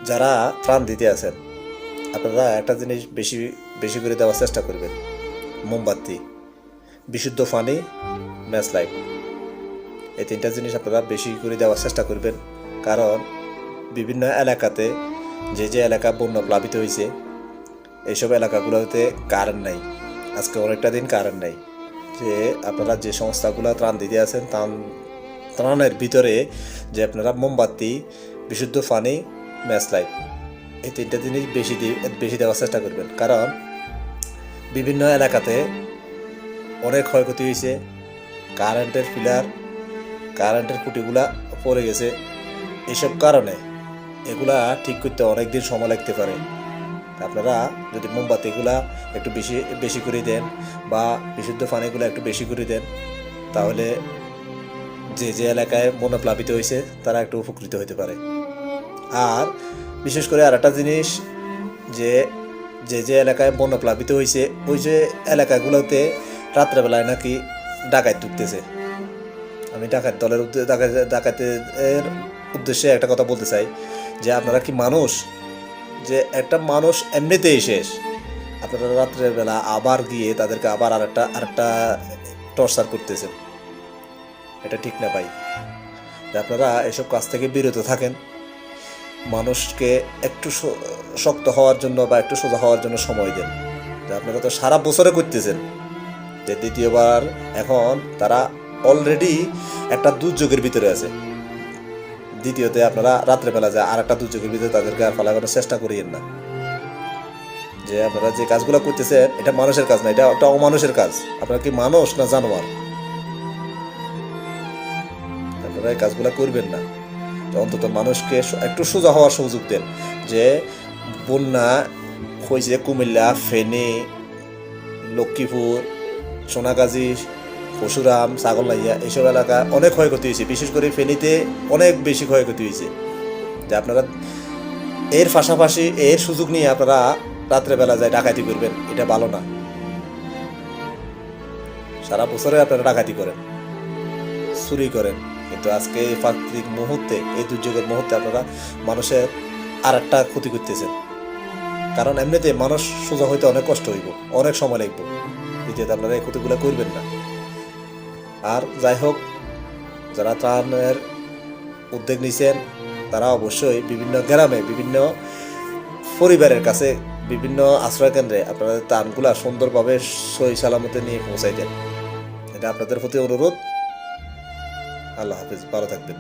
যারা ত্রাণ দিতে আছেন আপনারা একটা জিনিস বেশি বেশি করে দেওয়ার চেষ্টা করবেন। মোমবাতি, বিশুদ্ধ পানি, ম্যাচ লাইট, এই তিনটা জিনিস আপনারা বেশি করে দেওয়ার চেষ্টা করবেন। কারণ বিভিন্ন এলাকাতে যে এলাকা বন্যা প্লাবিত হয়েছে এইসব এলাকাগুলোতে কারেন্ট নাই, আজকে অনেকটা দিন কারেন্ট নাই। যে আপনারা যে সংস্থাগুলো ত্রাণ দিতে আছেন ত্রাণের ভিতরে যে আপনারা মোমবাতি, বিশুদ্ধ পানি, ম্যাচ লাইট, এই তিনটা জিনিস বেশি দেওয়ার চেষ্টা করবেন। কারণ বিভিন্ন এলাকাতে অনেক ক্ষয়ক্ষতি হয়েছে, কারেন্টের পিলার, কারেন্টের খুঁটিগুলা পড়ে গেছে। এসব কারণে এগুলা ঠিক করতে অনেক দিন সময় লাগতে পারে। আপনারা যদি মোমবাতিগুলা একটু বেশি বেশি করে দেন বা বিশুদ্ধ পানিগুলো একটু বেশি করে দেন, তাহলে যে এলাকায় বন্যা প্লাবিত হয়েছে তারা একটু উপকৃত হতে পারে। আর বিশেষ করে আর একটা জিনিস, যে এলাকায় বন্যা প্লাবিত হয়েছে ওই যে এলাকাগুলোতে রাত্রেবেলায় নাকি ডাকাত ঢুকতেছে। আমি ডাকাতের উদ্দেশ্যে একটা কথা বলতে চাই, যে আপনারা কি মানুষ? যে একটা মানুষ এমনিতেই শেষ, আপনারা রাত্রের বেলা আবার গিয়ে তাদেরকে আবার আরেকটা টর্চার করতেছেন। এটা ঠিক না ভাই। আপনারা এসব কাজ থেকে বিরত থাকেন, মানুষকে একটু শক্ত হওয়ার জন্য বা একটু সোজা হওয়ার জন্য সময় দেন। আপনারা তো সারা বছরে করতেছেন, যে দ্বিতীয়বার এখন তারা অলরেডি একটা দুর্যোগের ভিতরে আছে, দ্বিতীয়তে আপনারা রাত্রেবেলা যায় আর একটা দুর্যোগের ভিতরে তাদেরকে আর ফালানোর চেষ্টা করিয়েন না। যে আপনারা যে কাজগুলো করতেছেন এটা মানুষের কাজ না, এটা একটা অমানুষের কাজ। আপনারা কি মানুষ না জানোয়ার? আপনারা এই কাজগুলো করবেন না। অন্তত মানুষকে একটু সোজা হওয়ার সুযোগ দেন। যে বন্যা হয়েছে কুমিল্লা, ফেনী, লক্ষ্মীপুর, সোনাগাজী, পরশুরাম, ছাগলনাইয়া, এইসব এলাকা অনেক ক্ষয়ক্ষতি হয়েছে। বিশেষ করে ফেনীতে অনেক বেশি ক্ষয়ক্ষতি হয়েছে। যে আপনারা এর পাশাপাশি এর সুযোগ নিয়ে আপনারা রাত্রেবেলা যায় ডাকাতি করবেন, এটা ভালো না। সারা বছরে আপনারা ডাকাতি করেন, চুরি করেন, কিন্তু আজকে এই প্রাকৃতিক মুহূর্তে, এই দুর্যোগের মুহূর্তে আপনারা মানুষের আর একটা ক্ষতি করতেছেন। কারণ এমনিতে মানুষ সোজা হইতে অনেক কষ্ট হইব, অনেক সময় লাগব। দ্বিতীয়ত আপনারা এই ক্ষতিগুলো করবেন না। আর যাই হোক, যারা ত্রাণের উদ্যোগ নিয়েছেন তারা অবশ্যই বিভিন্ন গ্রামে, বিভিন্ন পরিবারের কাছে, বিভিন্ন আশ্রয় কেন্দ্রে আপনাদের ত্রাণগুলা সুন্দরভাবে সহি সালামতে নিয়ে পৌঁছাই দেন। এটা আপনাদের প্রতি অনুরোধ। আল্লাহ হাফিজ, ভালো থাকবেন।